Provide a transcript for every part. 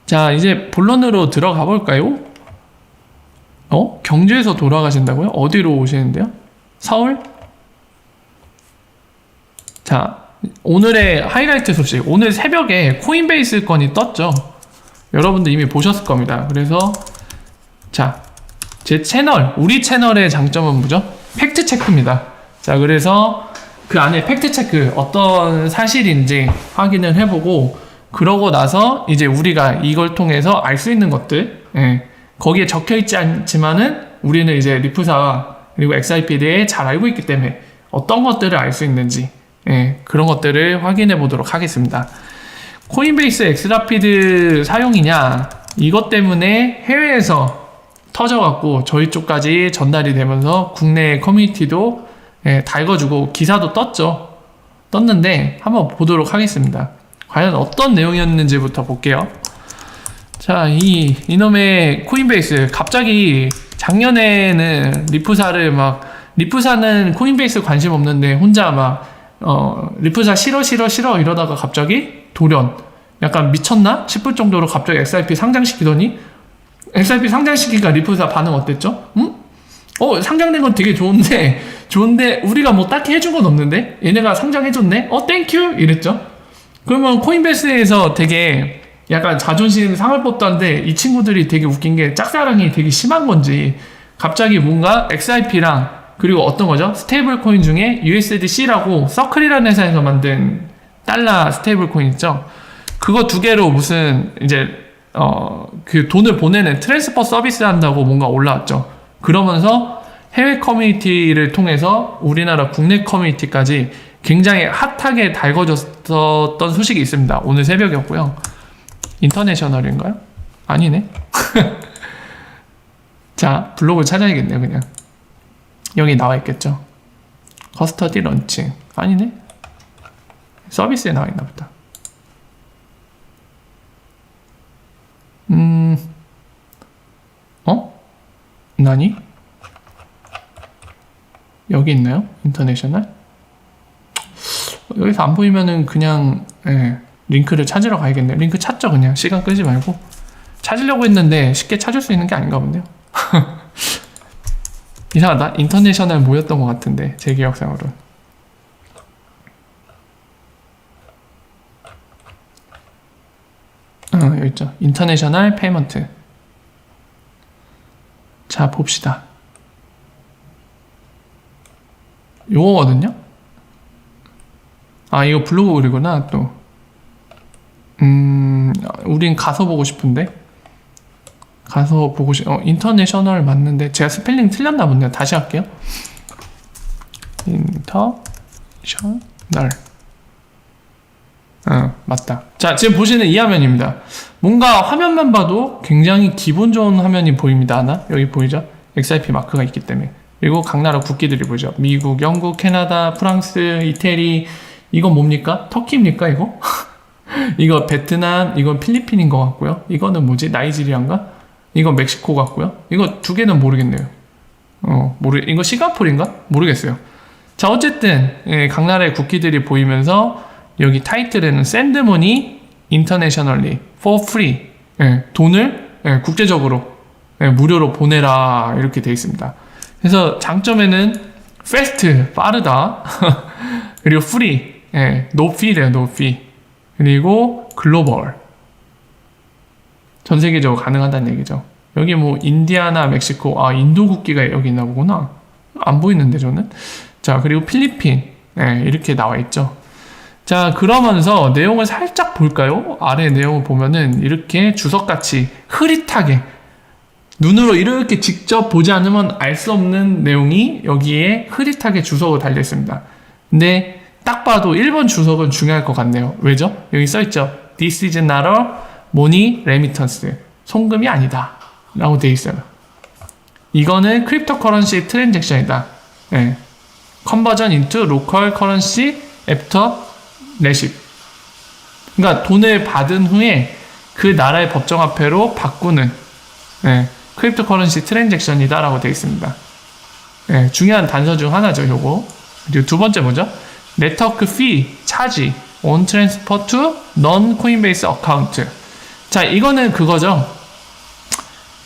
자, 이제 본론으로 들어가 볼까요? 경주에서 돌아가신다고요? 어디로 오시는데요? 서울? 자, 오늘의 하이라이트 소식. 오늘 새벽에 코인베이스 건이 떴죠. 여러분들 이미 보셨을 겁니다. 그래서 자, 제 채널, 우리 채널의 장점은 뭐죠? 팩트체크입니다. 자, 그래서 그 안에 팩트체크 어떤 사실인지 확인을 해보고, 그러고 나서 이제 우리가 이걸 통해서 알 수 있는 것들, 거기에 적혀있지 않지만은 우리는 이제 리프사 그리고 XRP에 대해 잘 알고 있기 때문에 어떤 것들을 알 수 있는지, 그런 것들을 확인해 보도록 하겠습니다. 코인베이스 엑스라피드 사용이냐, 이것 때문에 해외에서 터져갖고 저희 쪽까지 전달이 되면서 국내 커뮤니티도 달궈주고 기사도 떴는데 한번 보도록 하겠습니다. 과연 어떤 내용이었는지부터 볼게요. 자, 이놈의 코인베이스 갑자기 작년에는 리프사는 코인베이스 관심 없는데 혼자 리프사 싫어 이러다가 갑자기 돌연 약간 미쳤나 싶을 정도로 갑자기 XRP 상장시키더니, XRP 상장시키니까 리프사 반응 어땠죠? 상장된 건 되게 좋은데 우리가 뭐 딱히 해준 건 없는데 얘네가 상장해줬네? 땡큐 이랬죠. 그러면 코인베이스에서 되게 약간 자존심 상할 법도 한데 이 친구들이 되게 웃긴 게 짝사랑이 되게 심한 건지 갑자기 뭔가 XRP랑 그리고 어떤 거죠? 스테이블 코인 중에 USDC라고 서클이라는 회사에서 만든 달러 스테이블 코인 있죠? 그거 두 개로 무슨 이제 그 돈을 보내는 트랜스퍼 서비스 한다고 뭔가 올라왔죠. 그러면서 해외 커뮤니티를 통해서 우리나라 국내 커뮤니티까지 굉장히 핫하게 달궈졌던 소식이 있습니다. 오늘 새벽이었고요. 인터내셔널인가요? 아니네. 자, 블로그 찾아야겠네요. 그냥 여기 나와 있겠죠. 커스터디 런칭 아니네. 서비스에 나와 있나 보다. 나니? 여기 있나요? 인터내셔널? 여기서 안 보이면은 그냥 링크를 찾으러 가야겠네요. 링크 찾죠. 그냥 시간 끄지 말고. 찾으려고 했는데 쉽게 찾을 수 있는 게 아닌가 본데요. 이상하다. 인터내셔널 모였던 것 같은데 제 기억상으로. 여기 있죠. 인터내셔널 페이먼트. 자, 봅시다. 요거거든요. 이거 블로그 글이구나. 또 우린 가서 보고 싶은데. 가서 보고 인터내셔널 맞는데 제가 스펠링 틀렸나 본데요. 다시 할게요. 인터셔널. 맞다. 자, 지금 보시는 이 화면입니다. 뭔가 화면만 봐도 굉장히 기분 좋은 화면이 보입니다. 하나? 여기 보이죠? XRP 마크가 있기 때문에. 그리고 각 나라 국기들이 보이죠? 미국, 영국, 캐나다, 프랑스, 이태리. 이건 뭡니까? 터키입니까, 이거? 이거 베트남, 이건 필리핀인 것 같고요. 이거는 뭐지? 나이지리아인가? 이건 멕시코 같고요. 이거 두 개는 모르겠네요. 이거 싱가포르인가? 모르겠어요. 자, 어쨌든 각 나라의 국기들이 보이면서 여기 타이틀에는 Send money internationally for free. 돈을 국제적으로 무료로 보내라 이렇게 되어 있습니다. 그래서 장점에는 fast, 빠르다. 그리고 free, no fee래요, no fee. 그리고 글로벌. 전 세계적으로 가능하다는 얘기죠. 여기 뭐 인디아나, 멕시코, 인도 국기가 여기 있나 보구나. 안 보이는데 저는. 자, 그리고 필리핀. 이렇게 나와 있죠. 자, 그러면서 내용을 살짝 볼까요? 아래 내용을 보면은 이렇게 주석같이 흐릿하게 눈으로 이렇게 직접 보지 않으면 알 수 없는 내용이 여기에 흐릿하게 주석으로 달려 있습니다. 근데 딱 봐도 1번 주석은 중요할 것 같네요. 왜죠? 여기 써있죠. This is not a money remittance. 송금이 아니다 라고 되어 있어요. 이거는 크립토커런시 트랜잭션이다. Conversion into local currency after receipt. 그러니까 돈을 받은 후에 그 나라의 법정화폐로 바꾸는 크립토커런시 트랜잭션이다 라고 되어 있습니다. 중요한 단서 중 하나죠, 요거. 그리고 두 번째 뭐죠? 네트워크 fee, 차지 on transfer to non-coinbase account. 자, 이거는 그거죠.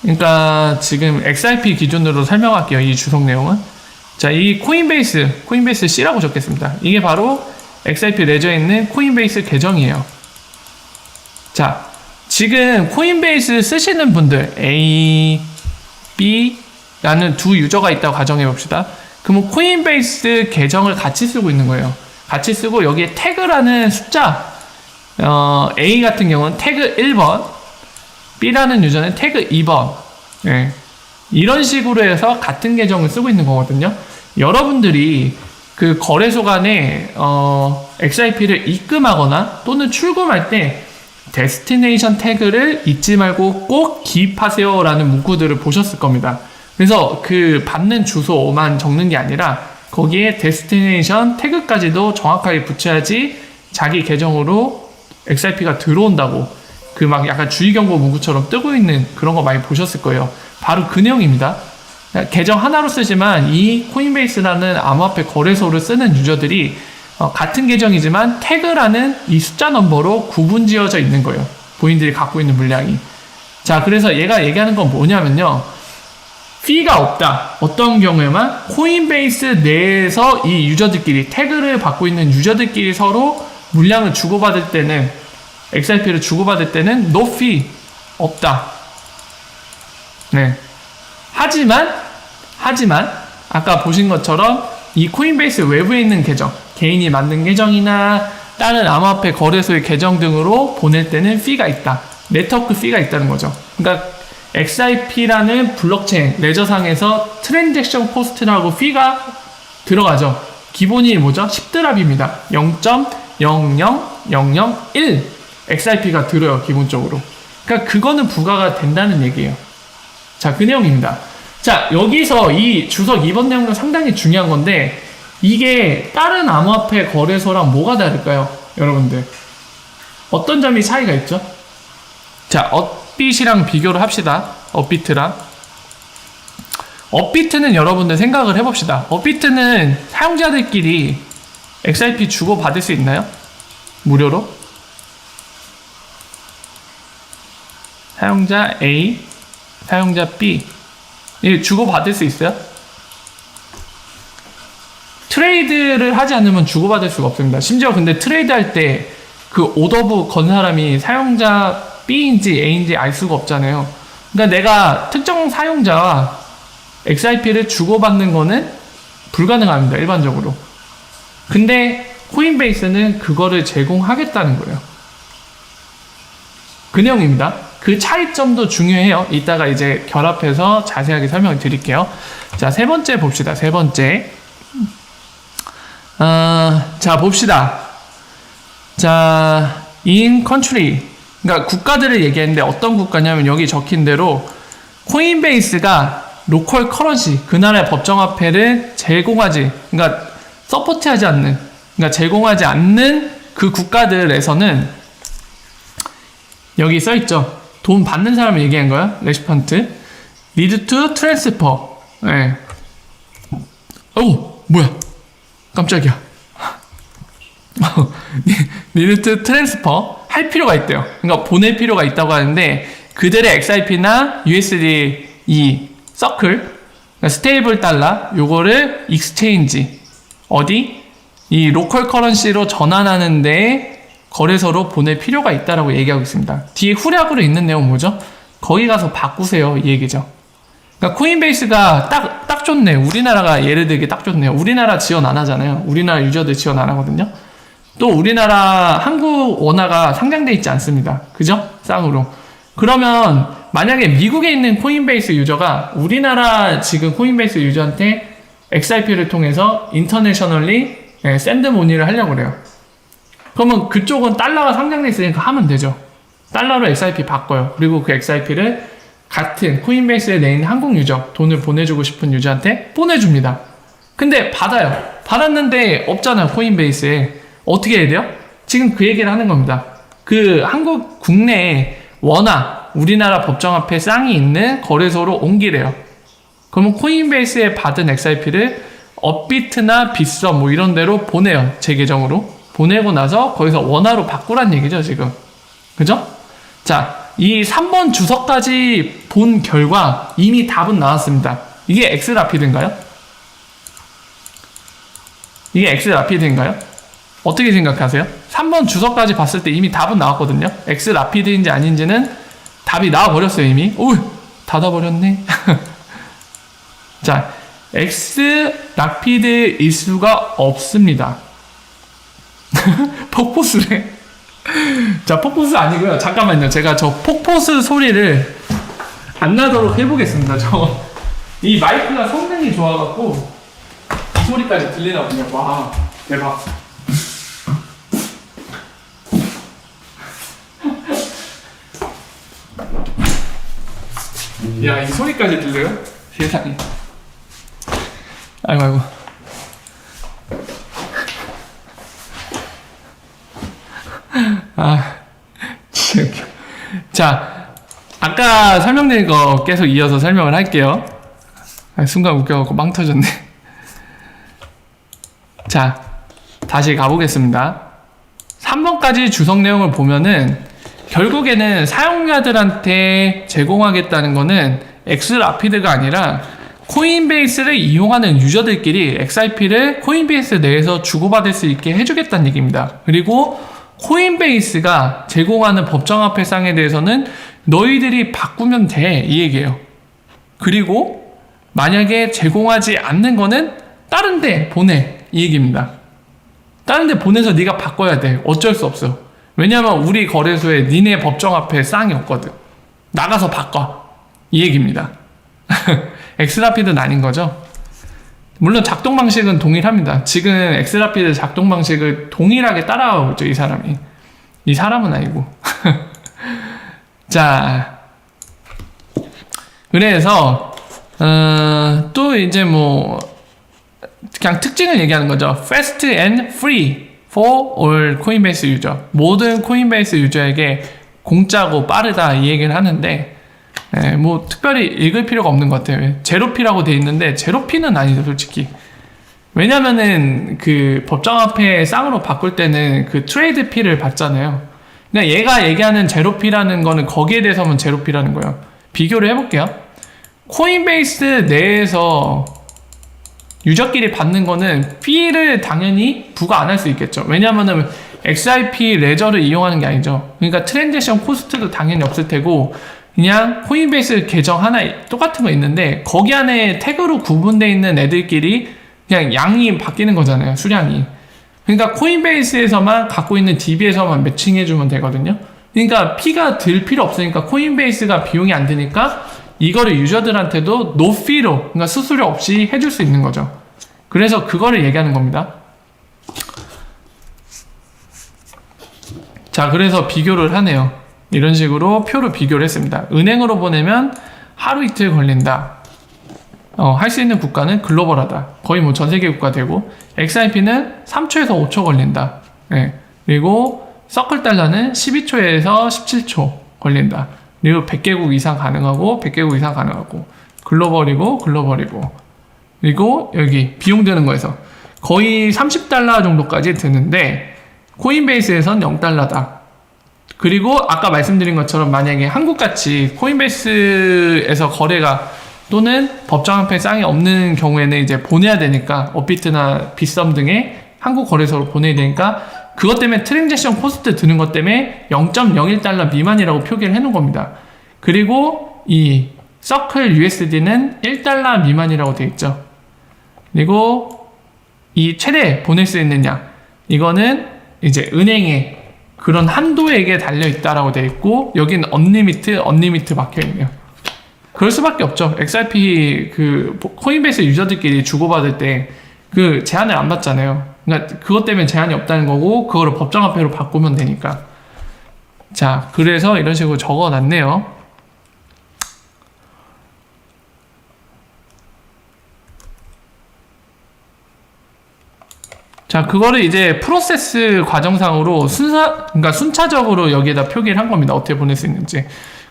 그러니까 지금 XRP 기준으로 설명할게요. 이 주석 내용은. 자, 이 코인베이스 C라고 적겠습니다. 이게 바로 XRP 레저에 있는 코인베이스 계정이에요. 자, 지금 코인베이스 쓰시는 분들 A, B라는 두 유저가 있다고 가정해 봅시다. 그러면 코인베이스 계정을 같이 쓰고 있는 거예요. 같이 쓰고 여기에 태그라는 숫자, A 같은 경우는 태그 1번, B라는 유저는 태그 2번. 네. 이런 식으로 해서 같은 계정을 쓰고 있는 거거든요. 여러분들이 그 거래소 간에 XRP를 입금하거나 또는 출금할 때 데스티네이션 태그를 잊지 말고 꼭 기입하세요 라는 문구들을 보셨을 겁니다. 그래서 그 받는 주소만 적는 게 아니라 거기에 데스티네이션 태그까지도 정확하게 붙여야지 자기 계정으로 XRP가 들어온다고 그 막 약간 주의경고 문구처럼 뜨고 있는 그런 거 많이 보셨을 거예요. 바로 그 내용입니다. 계정 하나로 쓰지만 이 코인베이스라는 암호화폐 거래소를 쓰는 유저들이 같은 계정이지만 태그라는 이 숫자 넘버로 구분지어져 있는 거예요. 본인들이 갖고 있는 물량이. 자, 그래서 얘가 얘기하는 건 뭐냐면요. 피가 없다. 어떤 경우에만 코인베이스 내에서 이 유저들끼리 태그를 받고 있는 유저들끼리 서로 물량을 주고받을 때는 XRP를 주고받을 때는 no fee 없다. 네. 하지만 아까 보신 것처럼 이 코인베이스 외부에 있는 계정, 개인이 만든 계정이나 다른 암호화폐 거래소의 계정 등으로 보낼 때는 피가 있다. 네트워크 피가 있다는 거죠. 그러니까 XRP라는 블록체인 레저상에서 트랜잭션 코스트라고 피가 들어가죠. 기본이 뭐죠? 10드랍입니다. 0.00001 XRP가 들어요, 기본적으로. 그러니까 그거는 부과가 된다는 얘기예요. 자, 그 내용입니다. 자, 여기서 이 주석 2번 내용은 상당히 중요한 건데 이게 다른 암호화폐 거래소랑 뭐가 다를까요? 여러분들 어떤 점이 차이가 있죠? 자, 업빗이랑 비교를 합시다. 업비트랑. 업비트는 여러분들 생각을 해봅시다. 업비트는 사용자들끼리 XRP 주고받을 수 있나요? 무료로? 사용자 A, 사용자 B 주고받을 수 있어요? 트레이드를 하지 않으면 주고받을 수가 없습니다. 심지어 근데 트레이드 할 때 그 오더북 건 사람이 사용자 B인지 A인지 알 수가 없잖아요. 그러니까 내가 특정 사용자와 XRP를 주고받는 거는 불가능합니다. 일반적으로. 근데 코인베이스는 그거를 제공하겠다는 거예요. 그 내용입니다. 그 차이점도 중요해요. 이따가 이제 결합해서 자세하게 설명을 드릴게요. 자, 세 번째 봅시다. 세 번째. 자, 봅시다. 자, in country. 그러니까 국가들을 얘기했는데 어떤 국가냐면 여기 적힌 대로 코인베이스가 로컬 커런시, 그 나라의 법정화폐를 제공하지, 그러니까 서포트하지 않는, 그러니까 제공하지 않는 그 국가들에서는 여기 써있죠. 돈 받는 사람을 얘기한 거야. 레시펀트. need to transfer. 네. 어우, 뭐야. 깜짝이야. need to transfer. 할 필요가 있대요. 그러니까 보낼 필요가 있다고 하는데 그들의 XRP나 USD 서클, 그러니까 스테이블 달러, 요거를 익스체인지, 어디? 이 로컬 커런시로 전환하는데 거래소로 보낼 필요가 있다라고 얘기하고 있습니다. 뒤에 후략으로 있는 내용 뭐죠? 거기 가서 바꾸세요, 이 얘기죠. 그러니까 코인베이스가 딱 좋네. 우리나라가 예를 들게 딱 좋네요. 우리나라 지원 안 하잖아요. 우리나라 유저들 지원 안 하거든요. 또 우리나라 한국 원화가 상장돼 있지 않습니다. 그죠? 쌍으로. 그러면 만약에 미국에 있는 코인베이스 유저가 우리나라 지금 코인베이스 유저한테 XRP를 통해서 인터내셔널리 샌드모니를 하려고 그래요. 그러면 그쪽은 달러가 상장돼 있으니까 하면 되죠. 달러로 XRP 바꿔요. 그리고 그 XRP를 같은 코인베이스에 내있는 한국 유저, 돈을 보내주고 싶은 유저한테 보내줍니다. 근데 받아요. 받았는데 없잖아요, 코인베이스에. 어떻게 해야 돼요? 지금 그 얘기를 하는 겁니다. 그 한국 국내에 원화, 우리나라 법정화폐 쌍이 있는 거래소로 옮기래요. 그러면 코인베이스에 받은 XRP를 업비트나 빗썸 뭐 이런 데로 보내요. 제 계정으로. 보내고 나서 거기서 원화로 바꾸란 얘기죠, 지금. 그죠? 자, 이 3번 주소까지 본 결과 이미 답은 나왔습니다. 이게 엑스라피드인가요? 이게 엑스라피드인가요? 어떻게 생각하세요? 3번 주소까지 봤을 때 이미 답은 나왔거든요. 엑스라피드인지 아닌지는 답이 나와버렸어요 이미. 오, 닫아버렸네. 자, 엑스라피드일 수가 없습니다. 폭포수래. 자, 폭포수 아니고요. 잠깐만요. 제가 저 폭포수 소리를 안 나도록 해보겠습니다. 이 마이크가 성능이 좋아갖고 이 소리까지 들리나 보네요. 와, 대박. 야, 이 소리까지 들려요? 세상에. 아이고, 아이고. 아, 진짜 웃겨. 자, 아까 설명드린 거 계속 이어서 설명을 할게요. 아, 순간 웃겨갖고 빵 터졌네. 자, 다시 가보겠습니다. 3번까지 주석 내용을 보면은 결국에는 사용자들한테 제공하겠다는 거는 엑스라피드가 아니라 코인베이스를 이용하는 유저들끼리 XRP를 코인베이스 내에서 주고받을 수 있게 해주겠다는 얘기입니다. 그리고 코인베이스가 제공하는 법정화폐상에 대해서는 너희들이 바꾸면 돼, 이 얘기예요. 그리고 만약에 제공하지 않는 거는 다른 데 보내, 이 얘기입니다. 다른 데 보내서 네가 바꿔야 돼. 어쩔 수 없어. 왜냐면 우리 거래소에 니네 법정화폐 쌍이 없거든. 나가서 바꿔, 이 얘기입니다. 엑스라피드는 아닌 거죠. 물론 작동 방식은 동일합니다. 지금 엑스라피드 작동 방식을 동일하게 따라가고 있죠, 이 사람이. 이 사람은 아니고. 자, 그래서 또 이제 뭐 그냥 특징을 얘기하는 거죠. Fast and free for all 코인베이스 유저. 모든 코인베이스 유저에게 공짜고 빠르다, 이 얘기를 하는데 뭐 특별히 읽을 필요가 없는 것 같아요. 제로피라고 돼 있는데 제로피는 아니죠, 솔직히. 왜냐면은 그 법정화폐 쌍으로 바꿀 때는 그 트레이드 피를 받잖아요. 그러니까 얘가 얘기하는 제로피라는 거는 거기에 대해서만 제로피라는 거예요. 비교를 해볼게요. 코인베이스 내에서 유저끼리 받는 거는 피를 당연히 부과 안 할 수 있겠죠. 왜냐면은 XRP 레저를 이용하는 게 아니죠. 그러니까 트랜잭션 코스트도 당연히 없을 테고, 그냥 코인베이스 계정 하나 똑같은 거 있는데 거기 안에 태그로 구분되어 있는 애들끼리 그냥 양이 바뀌는 거잖아요, 수량이. 그러니까 코인베이스에서만 갖고 있는 DB에서만 매칭해주면 되거든요. 그러니까 피가 들 필요 없으니까, 코인베이스가 비용이 안 드니까 이거를 유저들한테도 노피로, 그러니까 수수료 없이 해줄 수 있는 거죠. 그래서 그거를 얘기하는 겁니다. 자, 그래서 비교를 하네요. 이런 식으로 표로 비교를 했습니다. 은행으로 보내면 하루 이틀 걸린다. 할 수 있는 국가는 글로벌하다. 거의 뭐 전 세계 국가 되고, XRP는 3초에서 5초 걸린다. 네. 그리고 서클 달러는 12초에서 17초 걸린다. 그리고 100개국 이상 가능하고, 100개국 이상 가능하고, 글로벌이고, 그리고 여기 비용 드는 거에서 거의 30달러 정도까지 드는데, 코인베이스에선 0달러다. 그리고 아까 말씀드린 것처럼 만약에 한국같이 코인베이스에서 거래가 또는 법정화폐 쌍이 없는 경우에는 이제 보내야 되니까, 업비트나 빗썸 등의 한국 거래소로 보내야 되니까, 그것 때문에 트랜잭션 코스트 드는 것 때문에 0.01달러 미만이라고 표기를 해놓은 겁니다. 그리고 이 서클 USD는 1달러 미만이라고 되어 있죠. 그리고 이 최대 보낼 수 있는 양, 이거는 이제 은행에 그런 한도에게 달려있다라고 되어 있고, 여기는 언리미트 박혀있네요. 그럴 수밖에 없죠. XRP 코인베이스 유저들끼리 주고받을 때 그 제한을 안 받잖아요. 그러니까 그것 때문에 제한이 없다는 거고, 그거를 법정화폐로 바꾸면 되니까. 자, 그래서 이런 식으로 적어놨네요. 자, 그거를 이제 프로세스 과정상으로 그러니까 순차적으로 여기에다 표기를 한 겁니다. 어떻게 보낼 수 있는지.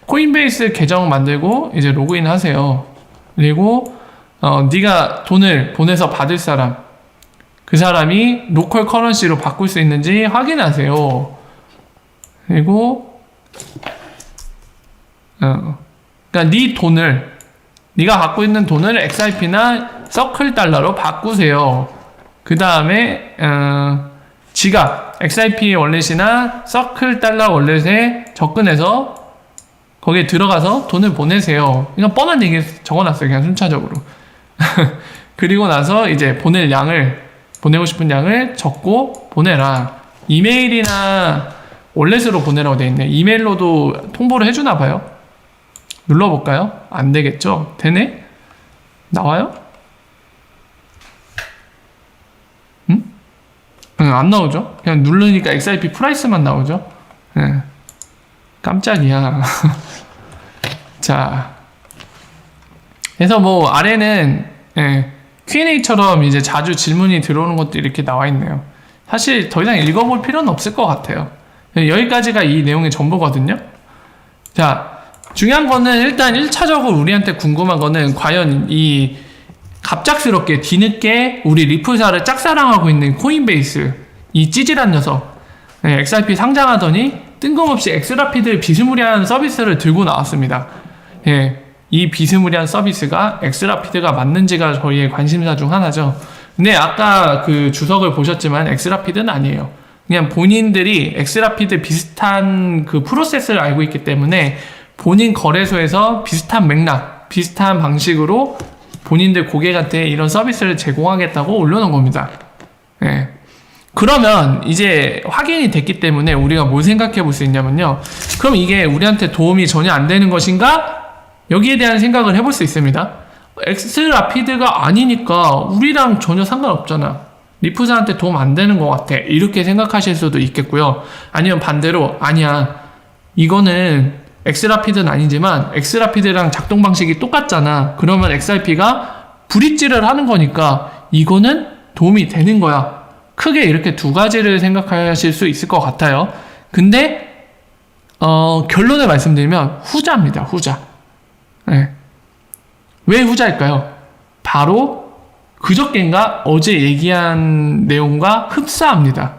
코인베이스 계정 만들고 이제 로그인 하세요. 그리고 네가 돈을 보내서 받을 사람, 그 사람이 로컬 커런시로 바꿀 수 있는지 확인하세요. 그리고 그러니까 네 돈을, 네가 갖고 있는 돈을 XRP나 서클 달러로 바꾸세요. 그 다음에 지가 XRP 월렛이나 서클 달러 월렛에 접근해서 거기에 들어가서 돈을 보내세요. 그냥 뻔한 얘기 적어놨어요. 그냥 순차적으로. 그리고 나서 이제 보내고 싶은 양을 적고 보내라. 이메일이나 월렛으로 보내라고 돼 있네. 이메일로도 통보를 해주나 봐요. 눌러볼까요? 안 되겠죠? 되네? 나와요? 응? 안 나오죠? 그냥 누르니까 XRP 프라이스만 나오죠? 네. 깜짝이야. 자. 그래서 뭐, 아래는, Q&A처럼 이제 자주 질문이 들어오는 것도 이렇게 나와 있네요. 사실 더 이상 읽어볼 필요는 없을 것 같아요. 여기까지가 이 내용의 전부거든요. 자, 중요한 거는 일단 1차적으로 우리한테 궁금한 거는 과연 이 갑작스럽게 뒤늦게 우리 리플사를 짝사랑하고 있는 코인베이스, 이 찌질한 녀석, XRP 상장하더니 뜬금없이 엑스라피드 비스무리한 서비스를 들고 나왔습니다. 이 비스무리한 서비스가 엑스라피드가 맞는지가 저희의 관심사 중 하나죠. 근데 아까 그 주석을 보셨지만 엑스라피드는 아니에요. 그냥 본인들이 엑스라피드 비슷한 그 프로세스를 알고 있기 때문에 본인 거래소에서 비슷한 맥락, 비슷한 방식으로 본인들 고객한테 이런 서비스를 제공하겠다고 올려놓은 겁니다. 그러면 이제 확인이 됐기 때문에 우리가 뭘 생각해 볼 수 있냐면요. 그럼 이게 우리한테 도움이 전혀 안 되는 것인가? 여기에 대한 생각을 해볼 수 있습니다. 엑스라피드가 아니니까 우리랑 전혀 상관없잖아. 리프사한테 도움 안 되는 것 같아. 이렇게 생각하실 수도 있겠고요. 아니면 반대로 아니야. 이거는 엑스라피드는 아니지만 엑스라피드랑 작동 방식이 똑같잖아. 그러면 XRP가 브릿지를 하는 거니까 이거는 도움이 되는 거야. 크게 이렇게 두 가지를 생각하실 수 있을 것 같아요. 근데 결론을 말씀드리면 후자입니다. 후자. 왜 후자일까요? 바로 그저께인가 어제 얘기한 내용과 흡사합니다.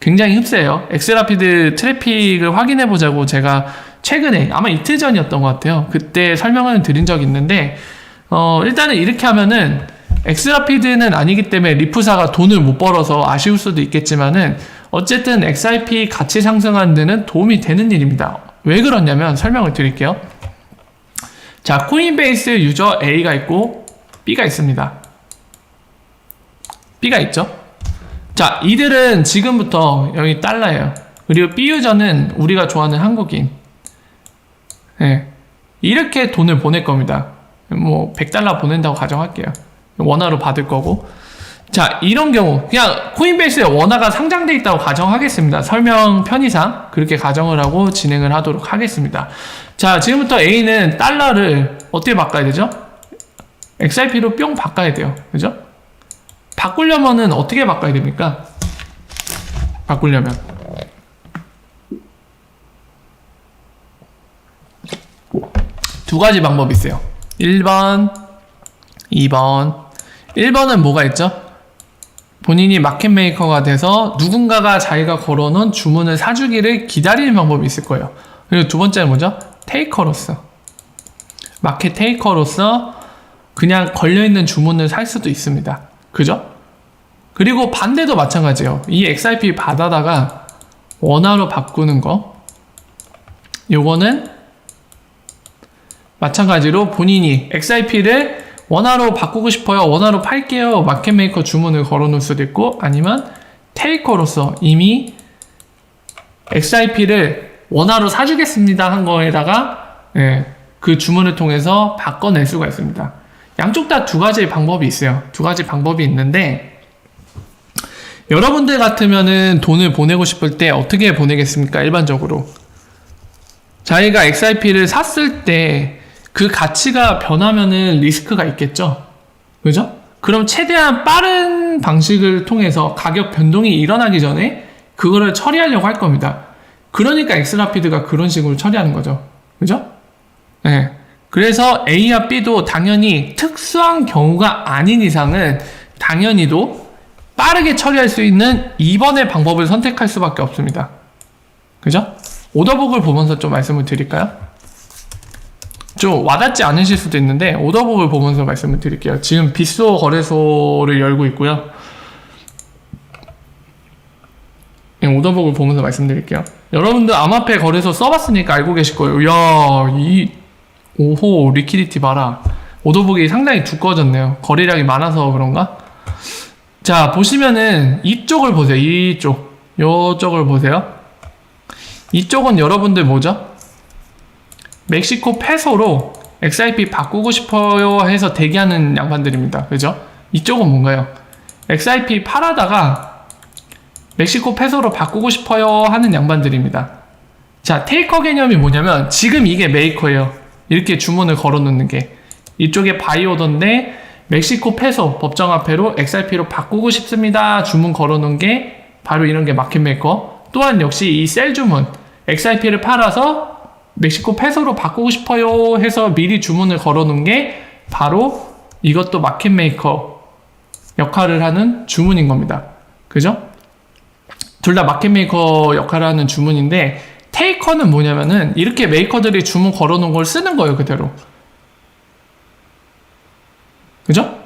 굉장히 흡사해요. 엑스라피드 트래픽을 확인해 보자고 제가 최근에 아마 이틀 전이었던 것 같아요. 그때 설명을 드린 적이 있는데 일단은 이렇게 하면은 엑스라피드는 아니기 때문에 리프사가 돈을 못 벌어서 아쉬울 수도 있겠지만은 어쨌든 XRP 가치 상승하는 데는 도움이 되는 일입니다. 왜 그러냐면 설명을 드릴게요. 자, 코인베이스 유저 A가 있고 B가 있습니다. B가 있죠? 자, 이들은 지금부터 여기 달러예요. 그리고 B 유저는 우리가 좋아하는 한국인. 이렇게 돈을 보낼 겁니다. 뭐 100달러 보낸다고 가정할게요. 원화로 받을 거고. 자, 이런 경우 그냥 코인베이스에 원화가 상장돼 있다고 가정하겠습니다. 설명 편의상 그렇게 가정을 하고 진행을 하도록 하겠습니다. 자, 지금부터 A는 달러를 어떻게 바꿔야 되죠? XRP로 뿅 바꿔야 돼요. 그죠? 바꾸려면은 어떻게 바꿔야 됩니까? 바꾸려면 두 가지 방법이 있어요. 1번, 2번. 1번은 뭐가 있죠? 본인이 마켓메이커가 돼서 누군가가 자기가 걸어놓은 주문을 사주기를 기다리는 방법이 있을 거예요. 그리고 두 번째는 뭐죠? 테이커로서. 마켓 테이커로서 그냥 걸려있는 주문을 살 수도 있습니다. 그죠? 그리고 반대도 마찬가지예요. 이 XRP 받아다가 원화로 바꾸는 거. 요거는 마찬가지로 본인이 XRP를 원화로 바꾸고 싶어요. 원화로 팔게요. 마켓메이커 주문을 걸어놓을 수도 있고 아니면 테이커로서 이미 XRP를 원화로 사주겠습니다 한 거에다가 그 주문을 통해서 바꿔낼 수가 있습니다. 양쪽 다 두 가지의 방법이 있어요. 두 가지 방법이 있는데 여러분들 같으면은 돈을 보내고 싶을 때 어떻게 보내겠습니까? 일반적으로 자기가 XRP를 샀을 때 그 가치가 변하면은 리스크가 있겠죠. 그죠? 그럼 최대한 빠른 방식을 통해서 가격 변동이 일어나기 전에 그거를 처리하려고 할 겁니다. 그러니까 엑스라피드가 그런 식으로 처리하는 거죠. 그죠? 네. 그래서 A와 B도 당연히 특수한 경우가 아닌 이상은 당연히도 빠르게 처리할 수 있는 2번의 방법을 선택할 수밖에 없습니다. 그죠? 오더북을 보면서 좀 말씀을 드릴까요? 좀 와닿지 않으실 수도 있는데 오더북을 보면서 말씀을 드릴게요. 지금 빗소 거래소를 열고 있고요. 오더북을 보면서 말씀드릴게요. 여러분들 암호화폐 거래소 써봤으니까 알고 계실 거예요. 이야, 오호 리퀴디티 봐라. 오더북이 상당히 두꺼워졌네요. 거래량이 많아서 그런가? 자, 보시면은 이쪽을 보세요. 이쪽을 보세요. 이쪽은 여러분들 뭐죠? 멕시코 페소로 XRP 바꾸고 싶어요 해서 대기하는 양반들입니다. 그죠? 이쪽은 뭔가요? XRP 팔아다가 멕시코 페소로 바꾸고 싶어요 하는 양반들입니다. 자, 테이커 개념이 뭐냐면 지금 이게 메이커예요. 이렇게 주문을 걸어 놓는 게. 이쪽에 바이오던데 멕시코 페소 법정화폐로 XRP로 바꾸고 싶습니다. 주문 걸어 놓은 게 바로 이런 게 마켓메이커. 또한 역시 이 셀 주문 XRP를 팔아서 멕시코 페소로 바꾸고 싶어요 해서 미리 주문을 걸어 놓은 게 바로 이것도 마켓메이커 역할을 하는 주문인 겁니다. 그죠? 둘 다 마켓메이커 역할을 하는 주문인데 테이커는 뭐냐면은 이렇게 메이커들이 주문 걸어 놓은 걸 쓰는 거예요. 그대로. 그죠?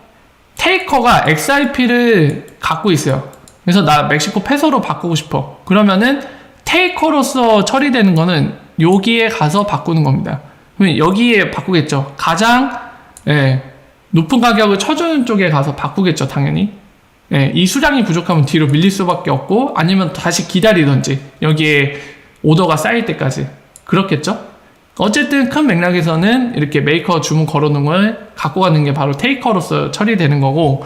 테이커가 XRP를 갖고 있어요. 그래서 나 멕시코 페소로 바꾸고 싶어. 그러면은 테이커로서 처리되는 거는 여기에 가서 바꾸는 겁니다. 그러면 여기에 바꾸겠죠. 가장 높은 가격을 쳐주는 쪽에 가서 바꾸겠죠. 당연히. 이 수량이 부족하면 뒤로 밀릴 수밖에 없고 아니면 다시 기다리던지 여기에 오더가 쌓일 때까지 그렇겠죠. 어쨌든 큰 맥락에서는 이렇게 메이커 주문 걸어놓은 걸 갖고 가는 게 바로 테이커로서 처리되는 거고,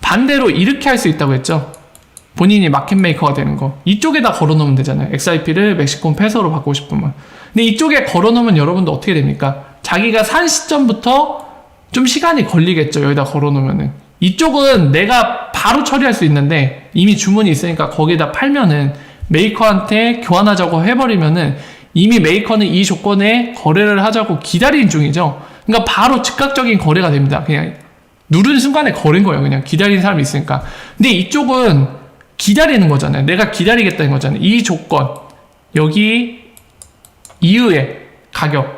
반대로 이렇게 할 수 있다고 했죠. 본인이 마켓 메이커가 되는 거. 이쪽에다 걸어놓으면 되잖아요. XRP를 멕시코 페소로 바꾸고 싶으면. 근데 이쪽에 걸어놓으면 여러분도 어떻게 됩니까? 자기가 산 시점부터 좀 시간이 걸리겠죠. 여기다 걸어놓으면은. 이쪽은 내가 바로 처리할 수 있는데 이미 주문이 있으니까 거기다 팔면은 메이커한테 교환하자고 해버리면은 이미 메이커는 이 조건에 거래를 하자고 기다리는 중이죠. 그러니까 바로 즉각적인 거래가 됩니다. 그냥 누른 순간에 거래인 거예요. 그냥 기다리는 사람이 있으니까. 근데 이쪽은 기다리는 거잖아요. 내가 기다리겠다는 거잖아요. 이 조건, 여기 이후에 가격,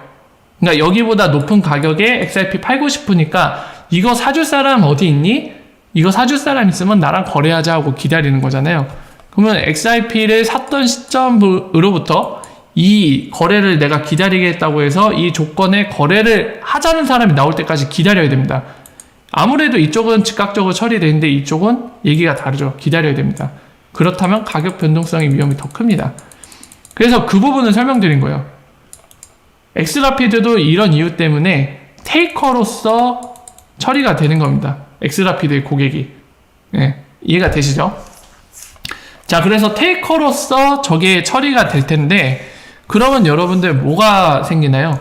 그러니까 여기보다 높은 가격에 XRP 팔고 싶으니까 이거 사줄 사람 어디 있니? 이거 사줄 사람 있으면 나랑 거래하자 하고 기다리는 거잖아요. 그러면 XRP를 샀던 시점으로부터 이 거래를 내가 기다리겠다고 해서 이 조건에 거래를 하자는 사람이 나올 때까지 기다려야 됩니다. 아무래도 이쪽은 즉각적으로 처리되는데 이쪽은 얘기가 다르죠. 기다려야 됩니다. 그렇다면 가격 변동성의 위험이 더 큽니다. 그래서 그 부분을 설명드린 거예요. 엑스라피드도 이런 이유 때문에 테이커로서 처리가 되는 겁니다. 엑스라피드의 고객이. 이해가 되시죠? 자, 그래서 테이커로서 저게 처리가 될 텐데, 그러면 여러분들 뭐가 생기나요?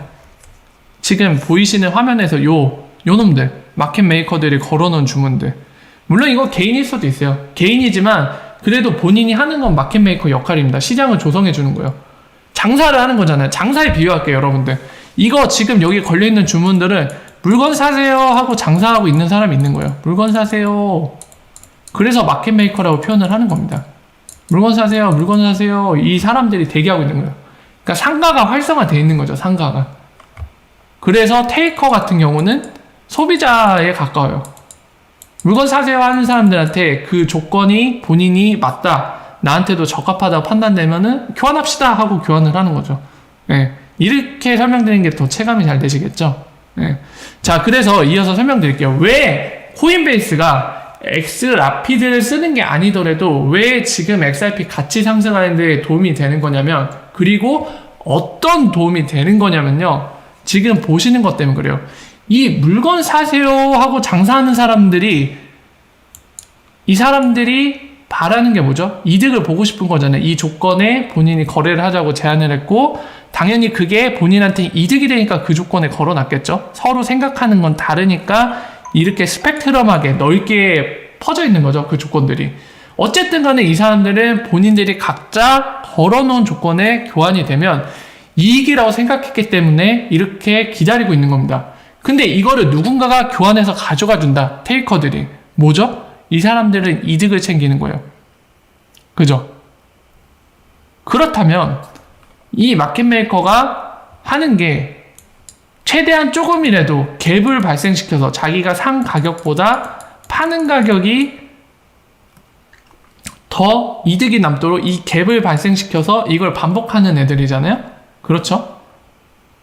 지금 보이시는 화면에서 요 놈들, 마켓 메이커들이 걸어놓은 주문들. 물론 이거 개인일 수도 있어요. 개인이지만 그래도 본인이 하는 건 마켓 메이커 역할입니다. 시장을 조성해 주는 거예요. 장사를 하는 거잖아요. 장사에 비유할게요, 여러분들. 이거 지금 여기 걸려있는 주문들은 물건 사세요 하고 장사하고 있는 사람이 있는 거예요. 물건 사세요. 그래서 마켓 메이커라고 표현을 하는 겁니다. 물건 사세요, 물건 사세요. 이 사람들이 대기하고 있는 거예요. 그러니까 상가가 활성화되어 있는 거죠, 상가가. 그래서 테이커 같은 경우는 소비자에 가까워요. 물건 사세요 하는 사람들한테 그 조건이 본인이 맞다, 나한테도 적합하다고 판단되면은 교환합시다 하고 교환을 하는 거죠. 이렇게 설명드리는 게 더 체감이 잘 되시겠죠? 자, 그래서 이어서 설명드릴게요. 왜 코인베이스가 엑스라피드를 쓰는 게 아니더라도 왜 지금 XRP 가치 상승하는 데 도움이 되는 거냐면, 그리고 어떤 도움이 되는 거냐면요, 지금 보시는 것 때문에 그래요. 이 물건 사세요 하고 장사하는 사람들이, 이 사람들이 바라는 게 뭐죠? 이득을 보고 싶은 거잖아요. 이 조건에 본인이 거래를 하자고 제안을 했고, 당연히 그게 본인한테 이득이 되니까 그 조건에 걸어놨겠죠. 서로 생각하는 건 다르니까 이렇게 스펙트럼하게 넓게 퍼져 있는 거죠, 그 조건들이. 어쨌든 간에 이 사람들은 본인들이 각자 걸어놓은 조건에 교환이 되면 이익이라고 생각했기 때문에 이렇게 기다리고 있는 겁니다. 근데 이거를 누군가가 교환해서 가져가 준다, 테이커들이. 뭐죠? 이 사람들은 이득을 챙기는 거예요. 그죠? 그렇다면 이 마켓메이커가 하는 게 최대한 조금이라도 갭을 발생시켜서 자기가 산 가격보다 파는 가격이 더 이득이 남도록 이 갭을 발생시켜서 이걸 반복하는 애들이잖아요. 그렇죠?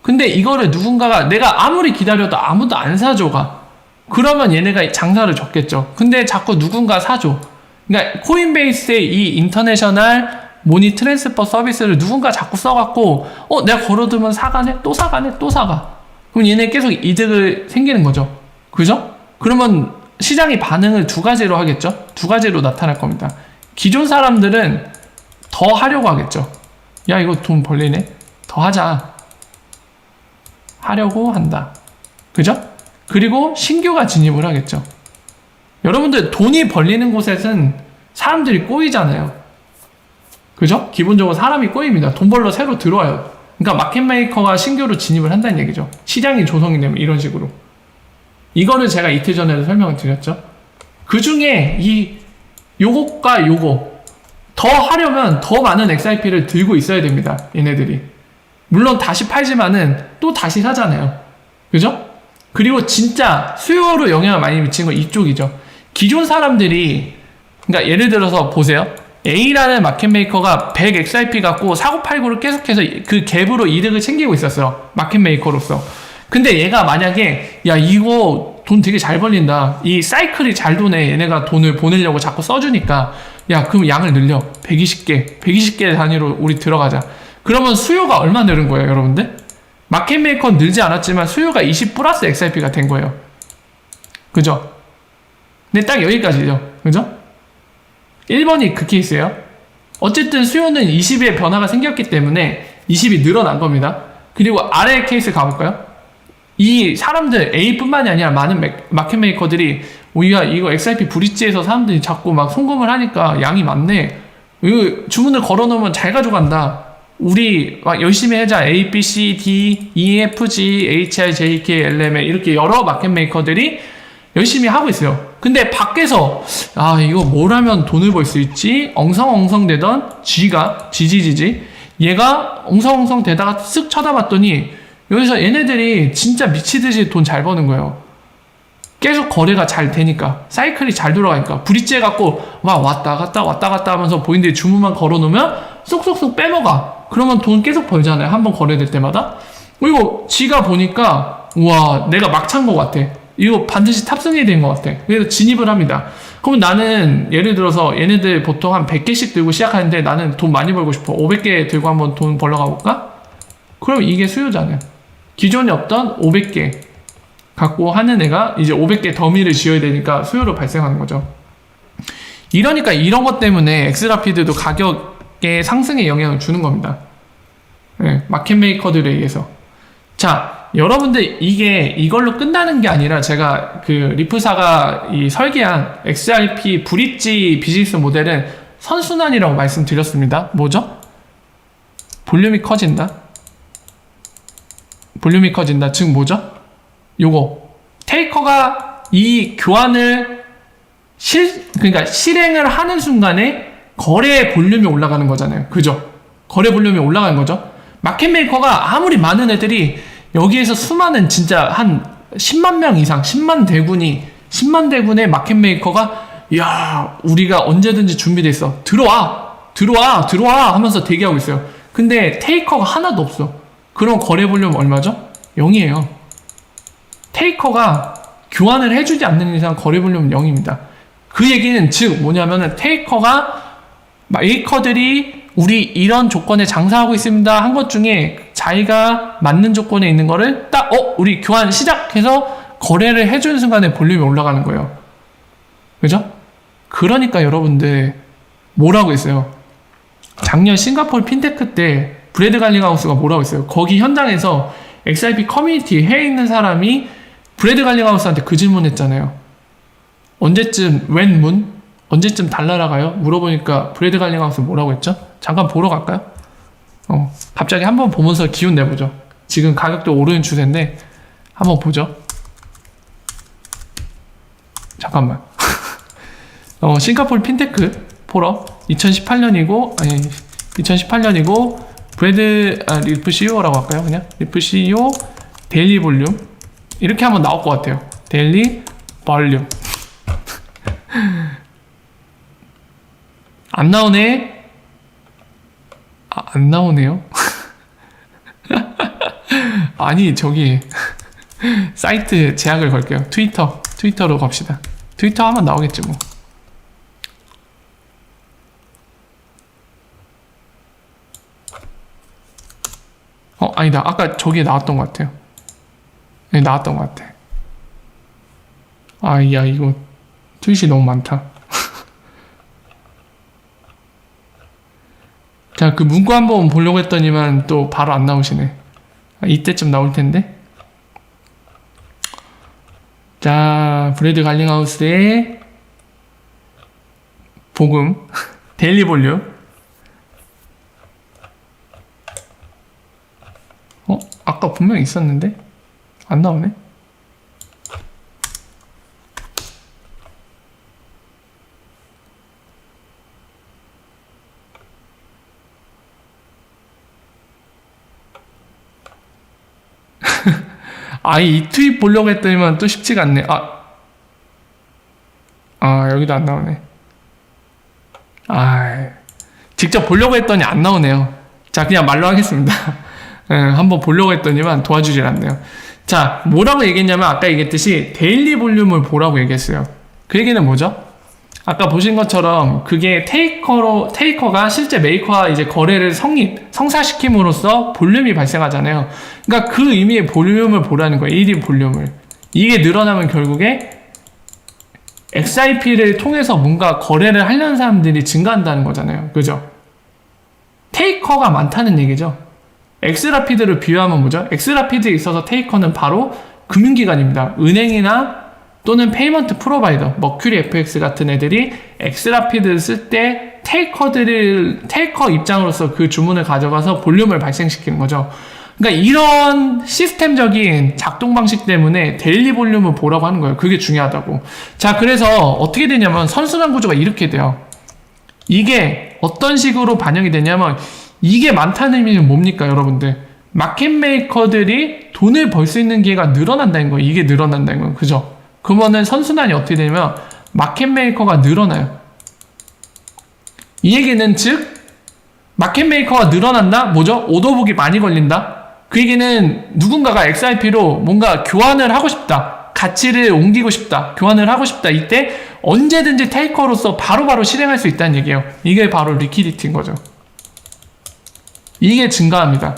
근데 이거를 누군가가 내가 아무리 기다려도 아무도 안 사줘가. 그러면 얘네가 장사를 줬겠죠. 근데 자꾸 누군가 사줘. 그러니까 코인베이스의 이 인터내셔널 모니 트랜스퍼 서비스를 누군가 자꾸 써갖고 내가 걸어두면 사가네? 또 사가네? 또 사가. 그럼 얘네 계속 이득을 생기는 거죠. 그죠? 그러면 시장이 반응을 두 가지로 하겠죠. 두 가지로 나타날 겁니다. 기존 사람들은 더 하려고 하겠죠. 야, 이거 돈 벌리네. 더 하자. 하려고 한다. 그죠? 그리고 신규가 진입을 하겠죠. 여러분들 돈이 벌리는 곳에는 사람들이 꼬이잖아요. 그죠? 기본적으로 사람이 꼬입니다. 돈 벌러 새로 들어와요. 그러니까 마켓메이커가 신규로 진입을 한다는 얘기죠. 시장이 조성이 되면 이런 식으로. 이거를 제가 이틀 전에도 설명을 드렸죠. 그 중에 요것과 요거 더 하려면 더 많은 XRP를 들고 있어야 됩니다. 얘네들이. 물론 다시 팔지만은 또 다시 사잖아요. 그죠? 그리고 진짜 수요로 영향을 많이 미치는 건 이쪽이죠. 기존 사람들이, 그러니까 예를 들어서 보세요. A라는 마켓메이커가 100 XRP 갖고 사고팔고를 계속해서 그 갭으로 이득을 챙기고 있었어요. 마켓메이커로서. 근데 얘가 만약에 야, 이거 돈 되게 잘 벌린다. 이 사이클이 잘 도네. 얘네가 돈을 보내려고 자꾸 써주니까 야, 그럼 양을 늘려. 120개 단위로 우리 들어가자. 그러면 수요가 얼마 늘은 거예요, 여러분들? 마켓메이커는 늘지 않았지만 수요가 20 플러스 XRP가 된 거예요. 그죠? 근데 딱 여기까지죠. 그죠? 1번이 그 케이스예요. 어쨌든 수요는 20의 변화가 생겼기 때문에 20이 늘어난 겁니다. 그리고 아래 케이스 가볼까요? 이 사람들 A뿐만이 아니라 많은 마켓메이커들이 우리가 이거 XRP 브릿지에서 사람들이 자꾸 막 송금을 하니까 양이 많네. 이거 주문을 걸어놓으면 잘 가져간다. 우리 막 열심히 하자. A, B, C, D, E, F, G, H, I, J, K, L, M 이렇게 여러 마켓메이커들이 열심히 하고 있어요. 근데 밖에서 이거 뭘 하면 돈을 벌 수 있지? 엉성엉성 되던 G가 얘가 엉성엉성 되다가 쓱 쳐다봤더니 여기서 얘네들이 진짜 미치듯이 돈 잘 버는 거예요. 계속 거래가 잘 되니까, 사이클이 잘 돌아가니까. 브릿지 해갖고 막 왔다 갔다 하면서 본인들이 주문만 걸어놓으면 쏙쏙쏙 빼먹어. 그러면 돈 계속 벌잖아요. 한번 거래될 때마다. 그리고 G가 보니까 우와, 내가 막 찬 것 같아. 이거 반드시 탑승이 된 것 같아. 그래서 진입을 합니다. 그럼 나는 예를 들어서 얘네들 보통 한 100개씩 들고 시작하는데 나는 돈 많이 벌고 싶어. 500개 들고 한번 돈 벌러 가볼까? 그럼 이게 수요잖아요. 기존에 없던 500개 갖고 하는 애가 이제 500개 더미를 지어야 되니까 수요로 발생하는 거죠. 이러니까 이런 것 때문에 엑스라피드도 가격의 상승에 영향을 주는 겁니다. 네, 마켓메이커들에 의해서. 자, 여러분들 이걸로 끝나는 게 아니라 제가 그 리프사가 이 설계한 XRP 브릿지 비즈니스 모델은 선순환이라고 말씀드렸습니다. 뭐죠? 볼륨이 커진다. 즉 뭐죠? 요거 테이커가 이 교환을 그러니까 실행을 하는 순간에 거래 볼륨이 올라가는 거잖아요. 그죠? 거래 볼륨이 올라가는 거죠. 마켓메이커가 아무리 많은 애들이 여기에서 수많은 진짜 한 10만 명 이상, 10만 대군의 마켓메이커가 야, 우리가 언제든지 준비돼 있어. 들어와 하면서 대기하고 있어요. 근데 테이커가 하나도 없어. 그럼 거래 볼륨 얼마죠? 0이에요. 테이커가 교환을 해주지 않는 이상 거래 볼륨은 0입니다. 그 얘기는 즉 뭐냐면은 테이커가 메이커들이 우리 이런 조건에 장사하고 있습니다 한 것 중에 자기가 맞는 조건에 있는 거를 딱 우리 교환 시작해서 거래를 해주는 순간에 볼륨이 올라가는 거예요. 그죠? 그러니까 여러분들 뭐라고 했어요? 작년 싱가포르 핀테크 때 브래드 갈링하우스가 뭐라고 했어요? 거기 현장에서 XRP 커뮤니티 해에 있는 사람이 브래드 갈링하우스한테 그 질문했잖아요. 언제쯤 달나라 가요? 물어보니까 브래드 갈링하우스 뭐라고 했죠? 잠깐 보러 갈까요? 갑자기 한번 보면서 기운 내보죠. 지금 가격도 오르는 추세인데 한번 보죠. 잠깐만. 싱가포르 핀테크 포럼 2018년이고 브래드 리프 CEO라고 할까요? 그냥 리프 CEO 데일리 볼륨 이렇게 하면 나올 것 같아요. 데일리 볼륨. 안 나오네. 안 나오네요. 아니 저기 사이트 제약을 걸게요. 트위터로 갑시다. 트위터 하면 나오겠지 뭐. 아니다. 아까 저기에 나왔던 것 같아요. 네, 나왔던 것 같아. 야, 이거 트윗이 너무 많다. 자, 그 문구 한번 보려고 했더니만 또 바로 안 나오시네. 이때쯤 나올 텐데. 자, 브래드 갈링하우스의 복음 데일리 볼륨. 아까 분명히 있었는데 안 나오네. 이 트윗 보려고 했더니만 또 쉽지가 않네. 여기도 안 나오네. 직접 보려고 했더니 안 나오네요. 자, 그냥 말로 하겠습니다. 한번 보려고 했더니만 도와주질 않네요. 자, 뭐라고 얘기했냐면 아까 얘기했듯이 데일리 볼륨을 보라고 얘기했어요. 그 얘기는 뭐죠? 아까 보신 것처럼 그게 테이커가 실제 메이커와 이제 거래를 성사시킴으로써 볼륨이 발생하잖아요. 그러니까 그 의미의 볼륨을 보라는 거예요. 1인 볼륨을. 이게 늘어나면 결국에 XIP를 통해서 뭔가 거래를 하려는 사람들이 증가한다는 거잖아요. 그죠? 테이커가 많다는 얘기죠. 엑스라피드를 비유하면 뭐죠? 엑스라피드에 있어서 테이커는 바로 금융기관입니다. 은행이나 또는 페이먼트 프로바이더, 머큐리 FX 같은 애들이 엑스라피드를 쓸 때 테이커 입장으로서 그 주문을 가져가서 볼륨을 발생시키는 거죠. 그러니까 이런 시스템적인 작동 방식 때문에 데일리 볼륨을 보라고 하는 거예요. 그게 중요하다고. 자, 그래서 어떻게 되냐면 선순환 구조가 이렇게 돼요. 이게 어떤 식으로 반영이 되냐면 이게 많다는 의미는 뭡니까, 여러분들? 마켓메이커들이 돈을 벌 수 있는 기회가 늘어난다는 거예요. 이게 늘어난다는 거예요. 그죠? 그러면은 선순환이 어떻게 되냐면 마켓메이커가 늘어나요. 이 얘기는 즉 마켓메이커가 늘어난다? 뭐죠? 오더북이 많이 걸린다? 그 얘기는 누군가가 XRP로 뭔가 교환을 하고 싶다. 가치를 옮기고 싶다. 교환을 하고 싶다. 이때 언제든지 테이커로서 바로바로 실행할 수 있다는 얘기예요. 이게 바로 리퀴디티인 거죠. 이게 증가합니다.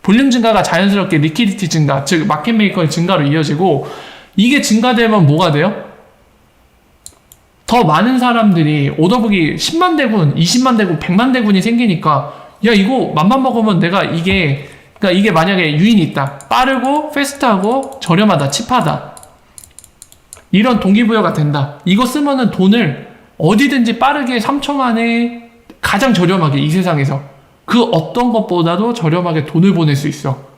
볼륨 증가가 자연스럽게 리퀴디티 증가, 즉 마켓메이커의 증가로 이어지고 이게 증가되면 뭐가 돼요? 더 많은 사람들이 오더북이 10만 대군, 20만 대군, 100만 대군이 생기니까 야 이거 맘만 먹으면 내가 그러니까 이게 만약에 유인이 있다. 빠르고 패스트하고 저렴하다. 칩하다. 이런 동기부여가 된다. 이거 쓰면은 돈을 어디든지 빠르게 3초 만에 가장 저렴하게 이 세상에서 그 어떤 것보다도 저렴하게 돈을 보낼 수 있어.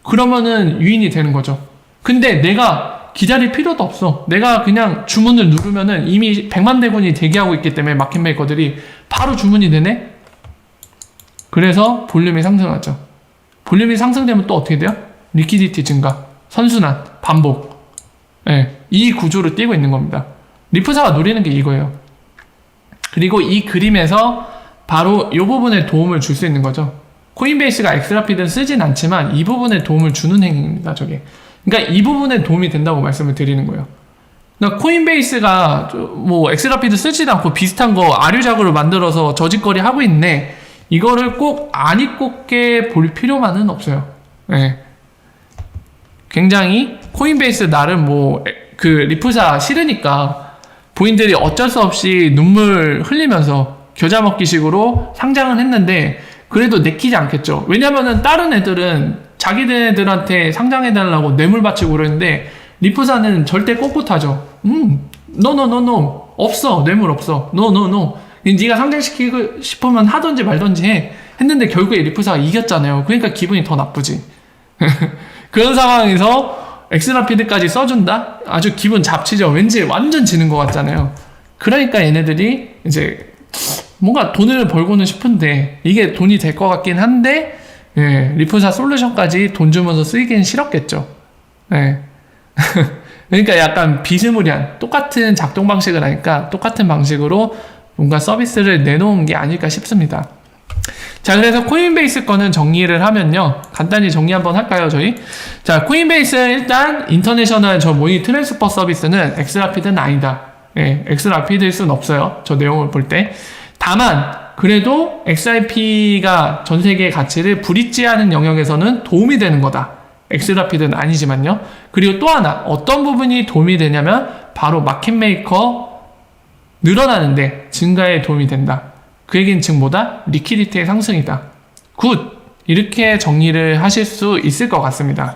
그러면은 유인이 되는 거죠. 근데 내가 기다릴 필요도 없어. 내가 그냥 주문을 누르면은 이미 100만 대군이 대기하고 있기 때문에 마켓메이커들이 바로 주문이 되네? 그래서 볼륨이 상승하죠. 볼륨이 상승되면 또 어떻게 돼요? 리퀴디티 증가, 선순환, 반복. 이 구조를 띄고 있는 겁니다. 리프사가 노리는 게 이거예요. 그리고 이 그림에서 바로 이 부분에 도움을 줄 수 있는 거죠. 코인베이스가 엑스라피드를 쓰진 않지만 이 부분에 도움을 주는 행위입니다. 저게. 그러니까 이 부분에 도움이 된다고 말씀을 드리는 거예요. 그러니까 코인베이스가 뭐 엑스라피드 쓰지도 않고 비슷한 거 아류작으로 만들어서 저짓거리 하고 있네. 이거를 꼭 안 입곱게 볼 필요만은 없어요. 굉장히 코인베이스 나름 그 리프사 싫으니까 부인들이 어쩔 수 없이 눈물 흘리면서 겨자 먹기식으로 상장을 했는데 그래도 내키지 않겠죠. 왜냐면은 다른 애들은 자기네들한테 상장해달라고 뇌물 바치고 그러는데 리프사는 절대 꼿꼿하죠. 노 없어. 뇌물 없어. 노 네가 상장시키고 싶으면 하던지 말던지 해. 했는데 결국에 리프사가 이겼잖아요. 그러니까 기분이 더 나쁘지. 그런 상황에서 엑스라피드까지 써준다? 아주 기분 잡치죠. 왠지 완전 지는 것 같잖아요. 그러니까 얘네들이 이제 뭔가 돈을 벌고는 싶은데 이게 돈이 될 것 같긴 한데 예, 리프사 솔루션까지 돈 주면서 쓰기엔 싫었겠죠. 예. 그러니까 약간 비스무리한 똑같은 작동 방식을 하니까 똑같은 방식으로 뭔가 서비스를 내놓은 게 아닐까 싶습니다. 자, 그래서 코인베이스 거는 정리를 하면요. 간단히 정리 한번 할까요, 저희? 자, 코인베이스 일단 인터내셔널 저 모의 트랜스퍼 서비스는 엑스라피드는 아니다. 예, 엑스라피드일 수는 없어요. 저 내용을 볼 때. 다만 그래도 XRP가 전 세계의 가치를 브릿지하는 영역에서는 도움이 되는 거다. 엑스라피드는 아니지만요. 그리고 또 하나 어떤 부분이 도움이 되냐면 바로 마켓메이커 늘어나는데 증가에 도움이 된다. 그 얘기는 즉 뭐다? 리퀴디티의 상승이다. 굿! 이렇게 정리를 하실 수 있을 것 같습니다.